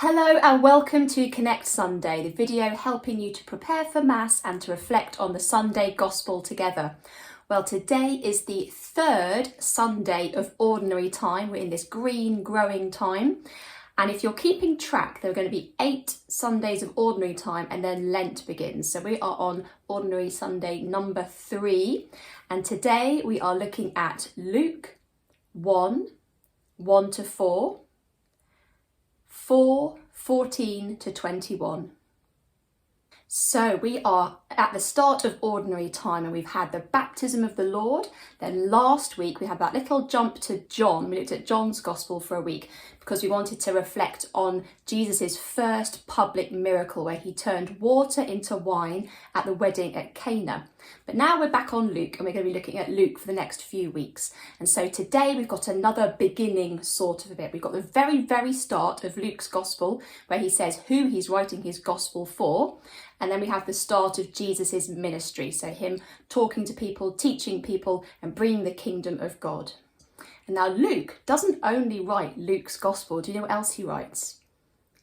Hello and welcome to Connect Sunday, the video helping you to prepare for Mass and to reflect on the Sunday Gospel together. Well, today is the third Sunday of Ordinary Time. We're in this green, growing time. And if you're keeping track, there are going to be 8 Sundays of Ordinary Time and then Lent begins. So we are on Ordinary Sunday number 3. And today we are looking at Luke 1, 1 to 4. 4:14 to 21. So we are at the start of Ordinary Time and we've had the baptism of the Lord. Then last week we had that little jump to John. We looked at John's Gospel for a week because we wanted to reflect on Jesus's first public miracle where he turned water into wine at the wedding at Cana. But now we're back on Luke and we're going to be looking at Luke for the next few weeks. And so today we've got another beginning sort of a bit. We've got the very start of Luke's Gospel where he says who he's writing his Gospel for. And then we have the start of Jesus's ministry. So him talking to people, teaching people and bringing the kingdom of God. And now Luke doesn't only write Luke's Gospel. Do you know what else he writes?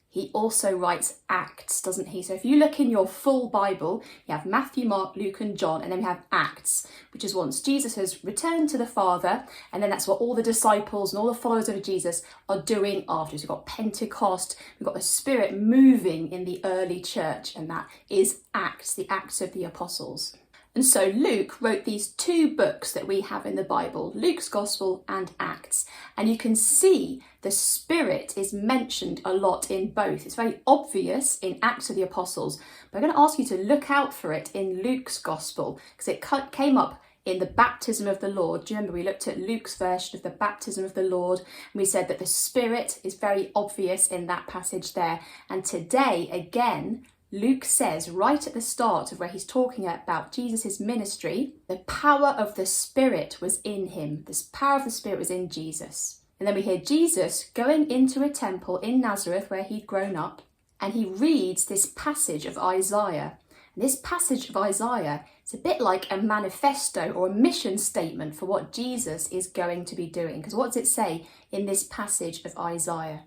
He also writes Acts, doesn't he? So if you look in your full Bible, you have Matthew, Mark, Luke and John, and then we have Acts, which is once Jesus has returned to the Father, and then that's what all the disciples and all the followers of Jesus are doing afterwards. We've got Pentecost, we've got the Spirit moving in the early church, and that is Acts, the Acts of the Apostles. And so Luke wrote these 2 books that we have in the Bible, Luke's Gospel and Acts. And you can see the Spirit is mentioned a lot in both. It's very obvious in Acts of the Apostles, but I'm going to ask you to look out for it in Luke's Gospel because it came up in the baptism of the Lord. Do you remember we looked at Luke's version of the baptism of the Lord and we said that the Spirit is very obvious in that passage there. And today, again, Luke says right at the start of where he's talking about Jesus' ministry, the power of the Spirit was in him. This power of the Spirit was in Jesus. And then we hear Jesus going into a temple in Nazareth where he'd grown up, and he reads this passage of Isaiah. And this passage of Isaiah is a bit like a manifesto or a mission statement for what Jesus is going to be doing. Because what does it say in this passage of Isaiah?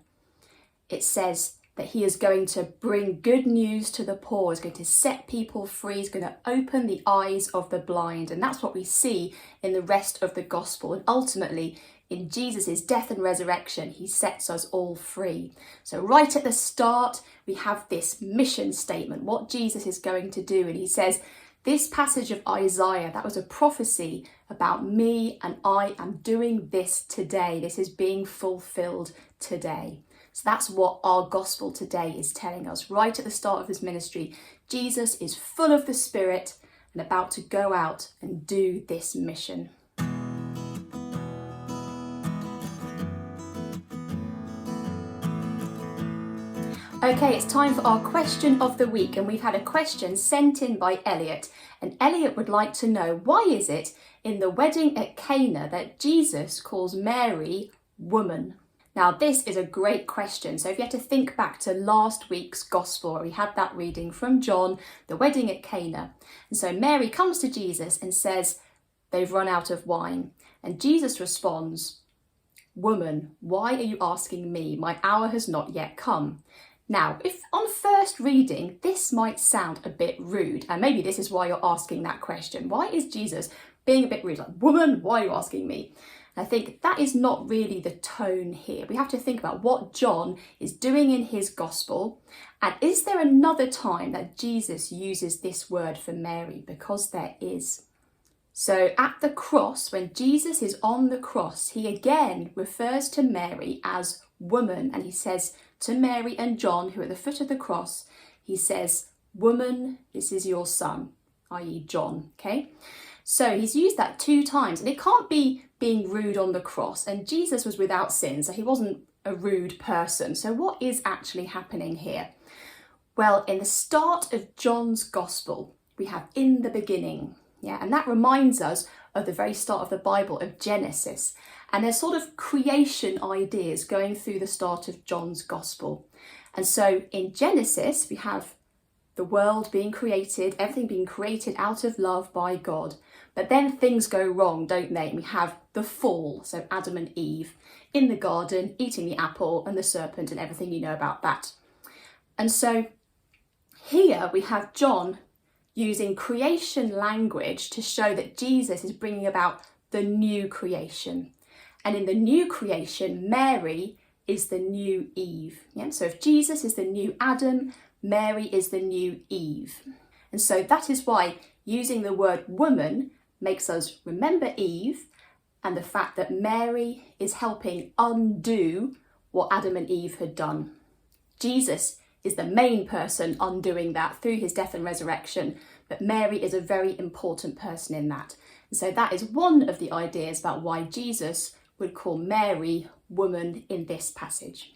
It says that he is going to bring good news to the poor, he's going to set people free, he's going to open the eyes of the blind. And that's what we see in the rest of the gospel. And ultimately, in Jesus' death and resurrection, he sets us all free. So right at the start, we have this mission statement, what Jesus is going to do. And he says, this passage of Isaiah, that was a prophecy about me, and I am doing this today. This is being fulfilled today. So that's what our gospel today is telling us. Right at the start of his ministry, Jesus is full of the Spirit and about to go out and do this mission. Okay, it's time for our question of the week, and we've had a question sent in by Elliot. And Elliot would like to know, why is it in the wedding at Cana that Jesus calls Mary woman? Now, this is a great question. So if you had to think back to last week's gospel, where we had that reading from John, the wedding at Cana. And so Mary comes to Jesus and says, they've run out of wine. And Jesus responds, woman, why are you asking me? My hour has not yet come. Now, if on first reading, this might sound a bit rude, and maybe this is why you're asking that question. Why is Jesus being a bit rude? Like, woman, why are you asking me? I think that is not really the tone here. We have to think about what John is doing in his gospel. And is there another time that Jesus uses this word for Mary? Because there is. So at the cross, when Jesus is on the cross, he again refers to Mary as woman. And he says to Mary and John, who are at the foot of the cross, he says, woman, this is your son, i.e. John, okay? So he's used that 2 times, and it can't be being rude on the cross. And Jesus was without sin, so he wasn't a rude person. So what is actually happening here? Well, in the start of John's Gospel, we have in the beginning, and that reminds us of the very start of the Bible, of Genesis. And there's sort of creation ideas going through the start of John's Gospel. And so in Genesis, we have the world being created, everything being created out of love by God. But then things go wrong, don't they? We have the fall, so Adam and Eve in the garden, eating the apple and the serpent and everything you know about that. And so here we have John using creation language to show that Jesus is bringing about the new creation. And in the new creation, Mary is the new Eve. Yeah? So if Jesus is the new Adam, Mary is the new Eve. And so that is why using the word woman makes us remember Eve and the fact that Mary is helping undo what Adam and Eve had done. Jesus is the main person undoing that through his death and resurrection, but Mary is a very important person in that. And so that is one of the ideas about why Jesus would call Mary woman in this passage.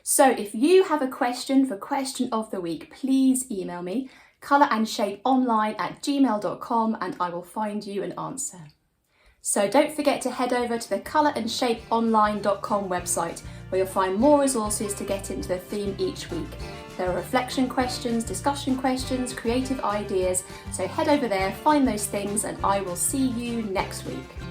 So if you have a question for Question of the Week, please email me, colorandshapeonline@gmail.com, and I will find you an answer. So don't forget to head over to the colorandshapeonline.com website, where you'll find more resources to get into the theme each week. There are reflection questions, discussion questions, creative ideas, so head over there, find those things, and I will see you next week.